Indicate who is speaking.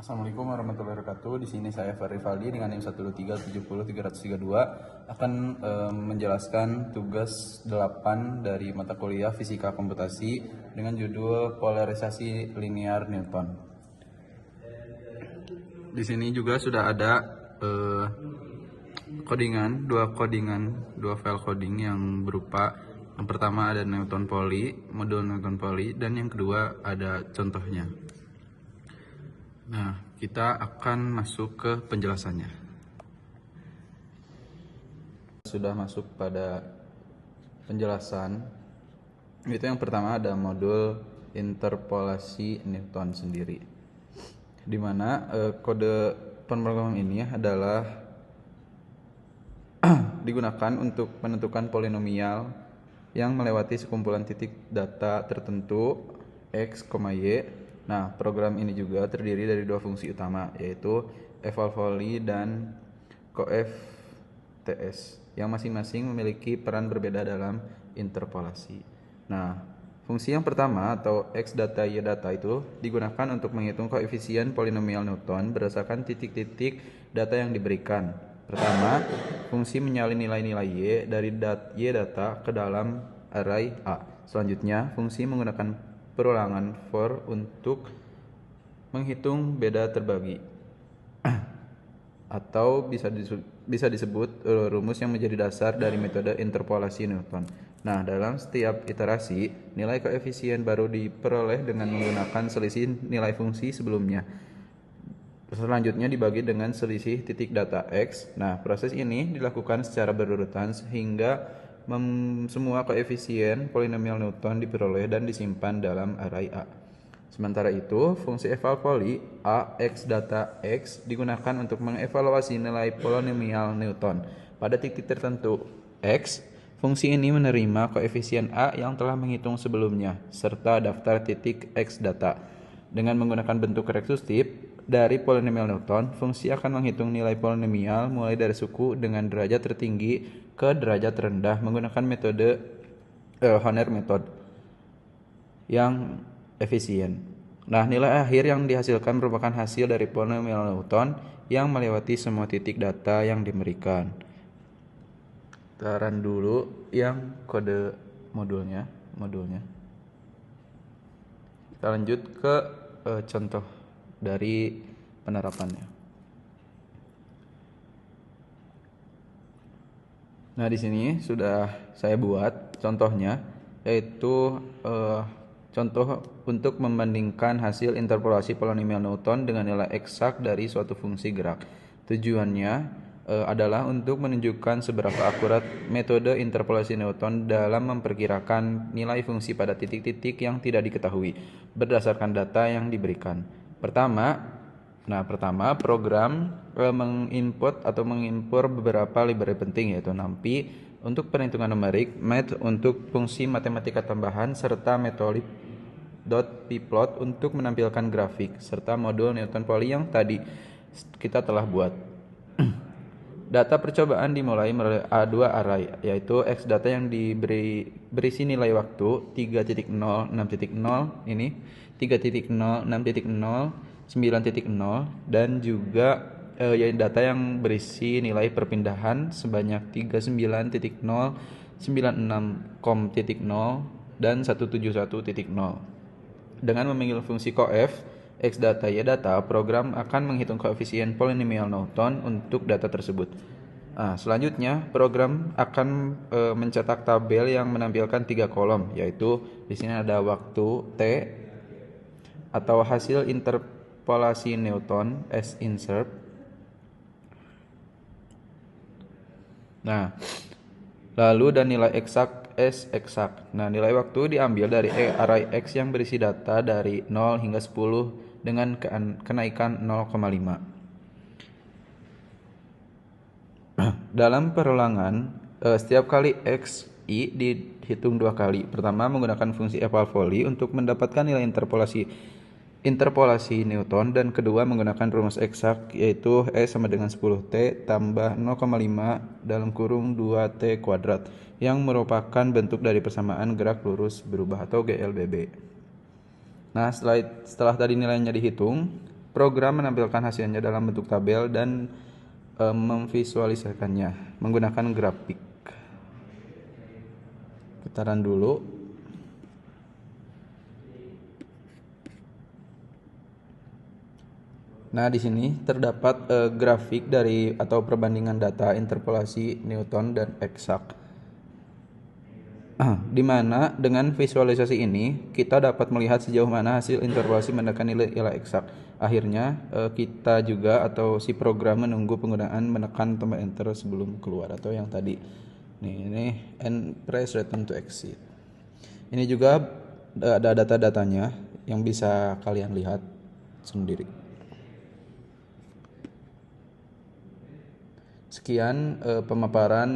Speaker 1: Assalamualaikum warahmatullahi wabarakatuh. Di sini saya Fahri Faldi dengan NIM 123700332 akan menjelaskan tugas 8 dari mata kuliah Fisika Komputasi dengan judul Polarisasi Linear Newton. Di sini juga sudah ada dua file coding yang berupa, yang pertama ada Newton Poly, modul Newton Poly, dan yang kedua ada contohnya. Nah, kita akan masuk ke penjelasannya. Sudah masuk pada penjelasan. Itu yang pertama ada modul interpolasi Newton sendiri, di mana kode pemrograman ini adalah digunakan untuk menentukan polinomial yang melewati sekumpulan titik data tertentu x, y. Nah, program ini juga terdiri dari dua fungsi utama, yaitu eval-volley dan coef-ts, yang masing-masing memiliki peran berbeda dalam interpolasi. Nah, fungsi yang pertama atau x data y data itu digunakan untuk menghitung koefisien polinomial Newton berdasarkan titik-titik data yang diberikan. Pertama, fungsi menyalin nilai-nilai y dari y data ke dalam array A. Selanjutnya, fungsi menggunakan perulangan for untuk menghitung beda terbagi atau bisa disebut rumus yang menjadi dasar dari metode interpolasi Newton. Nah, dalam setiap iterasi, nilai koefisien baru diperoleh dengan menggunakan selisih nilai fungsi sebelumnya. Selanjutnya dibagi dengan selisih titik data x. Nah, proses ini dilakukan secara berurutan sehingga semua koefisien polinomial Newton diperoleh dan disimpan dalam array A. Sementara itu, fungsi eval-volley A x data x digunakan untuk mengevaluasi nilai polinomial Newton pada titik tertentu x. Fungsi ini menerima koefisien A yang telah menghitung sebelumnya serta daftar titik x data. Dengan menggunakan bentuk rekursiv dari polinomial Newton, fungsi akan menghitung nilai polinomial mulai dari suku dengan derajat tertinggi ke derajat rendah menggunakan metode Honner method yang efisien. Nah, nilai akhir yang dihasilkan merupakan hasil dari polinomial Newton yang melewati semua titik data yang diberikan. Kita run dulu yang kode modulnya. Kita lanjut ke contoh dari penerapannya. Nah, di sini sudah saya buat contohnya, yaitu contoh untuk membandingkan hasil interpolasi polinomial Newton dengan nilai eksak dari suatu fungsi gerak. Tujuannya adalah untuk menunjukkan seberapa akurat metode interpolasi Newton dalam memperkirakan nilai fungsi pada titik-titik yang tidak diketahui berdasarkan data yang diberikan. Pertama, program mengimpor beberapa library penting, yaitu NumPy untuk perhitungan numerik, math untuk fungsi matematika tambahan, serta matplotlib untuk menampilkan grafik, serta modul Newton Poly yang tadi kita telah buat. Data percobaan dimulai melalui A2 array, yaitu x data yang berisi nilai waktu 3.0, 6.0 ini, 3.0, 6.0, 9.0, dan juga data yang berisi nilai perpindahan sebanyak 39.0, 96.0, dan 171.0. Dengan memanggil fungsi coef x data y data, program akan menghitung koefisien polinomial Newton untuk data tersebut. Selanjutnya, program akan mencetak tabel yang menampilkan 3 kolom, yaitu di sini ada waktu t atau hasil interpolasi Newton as insert. Nah, lalu dan nilai eksak S eksak. Nah, nilai waktu diambil dari array X yang berisi data dari 0 hingga 10 dengan kenaikan 0,5. Dalam perulangan, setiap kali XI dihitung 2 kali. Pertama, menggunakan fungsi eval-volley untuk mendapatkan nilai interpolasi Newton, dan kedua menggunakan rumus eksak, yaitu E sama dengan 10T tambah 0,5 dalam kurung 2T kuadrat, yang merupakan bentuk dari persamaan gerak lurus berubah atau GLBB. Nah, setelah tadi nilainya dihitung, program menampilkan hasilnya dalam bentuk tabel dan memvisualisasikannya menggunakan grafik. Kita run dulu. Nah, di sini terdapat grafik dari atau perbandingan data interpolasi Newton dan eksak. Di mana dengan visualisasi ini kita dapat melihat sejauh mana hasil interpolasi menekan nilai eksak. Akhirnya kita juga atau si program menunggu penggunaan menekan tombol enter sebelum keluar atau yang tadi. Ini and press return to exit. Ini juga ada data-datanya yang bisa kalian lihat sendiri. Sekian pemaparan